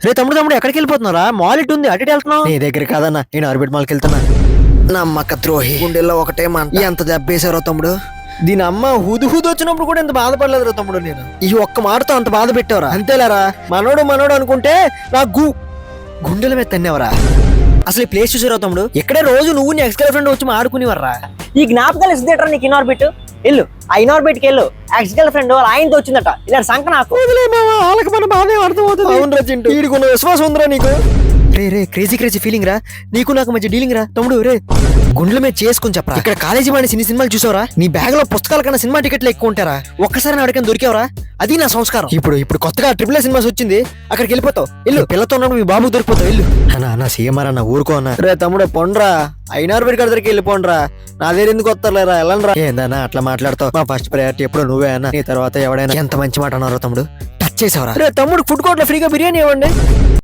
రే తమ్ముడు ఎక్కడికి వెళ్ళిపోతున్నారా? మాల్ ఇటు ఉంది, అటు వెళ్తున్నావు. నీ దగ్గర కాదన్నా, నేను ఆర్బిట్ మాల్కి వెళ్తున్నా. నమ్మక ద్రోహి, గుండెల్లో ఒకటే మంట. ఎంత దెబ్బేశారో తమ్ముడు. దీని అమ్మ హుదు వచ్చినప్పుడు కూడా ఎంత బాధపడలేదు తమ్ముడు. నేను ఈ ఒక్క మాటతో అంత బాధ పెట్టావరా? అంతేలేరా, మనోడు అనుకుంటే నా గుండెల మీద తన్నేవరా. అసలు ఈ ప్లేస్ చూసారా తమ్ముడు? ఇక్కడే రోజు నువ్వు నీ ఎక్స్ గర్ల్ ఫ్రెండ్ వచ్చి ఆడుకునేవర్రా. ఈ జ్ఞాపకాలు ఇస్తుందేట్రా నీకు ఇన్ఆర్బిట్. వెళ్ళు, ఆ ఇన్ఆర్బిట్ కి వెళ్ళు. ఎక్స్ గర్ల్ ఫ్రెండ్ వాళ్ళ ఆయనతో వచ్చిందట. ఇలా సంక నాకు వాళ్ళకి మన బాధ అర్థమవుతుంది. అవును చింటూ, వీడికున్న విశ్వాసం ఉందిరా నీకు. రే క్రేజీ ఫీలింగ్ రా నీకు నాకు మధ్య డీలింగ్ రా తమ్ముడు. రే గుండెల మీద చేసుకుని చెప్పరా. ఇక్కడ కాలేజీ వాడిని సినిమాలు చూసావరా? నీ బ్యాగ్ లో పుస్తకాల కన్నా సినిమా టికెట్లు ఎక్కువ ఉంటారా? ఒక్కసారి నా అడిగిన దొరికేవరా? అది నా సంస్కారం. ఇప్పుడు కొత్తగా ట్రిపుల్ సినిమాస్ వచ్చింది, అక్కడికి వెళ్ళిపోతావు. ఇల్లు పిల్లతో ఉన్నప్పుడు మీ బాబు దొరికిపోతావు. ఇల్లు అన్న సీఎంఆర్ అన్న ఊరుకో అన్న. రే తమ్ముడు పొండ్రా, అయినారు దగ్గరికి వెళ్ళిపోండ్రా. నా దగ్గర ఎందుకు వస్తారా? వెళ్ళండ్రా. ఏందన్నా అట్లా మాట్లాడతావు? మా ఫస్ట్ ప్రయారిటీ ఎప్పుడు నువ్వే అన్న, నీ తర్వాత ఎవడైనా. ఎంత మంచి మాట అన్నారో తమ్ముడు, టచ్ చేసావరా? రే తమ్ముడు ఫుడ్ కోర్ట్ లో ఫ్రీగా బిర్యానీ ఇవ్వండి.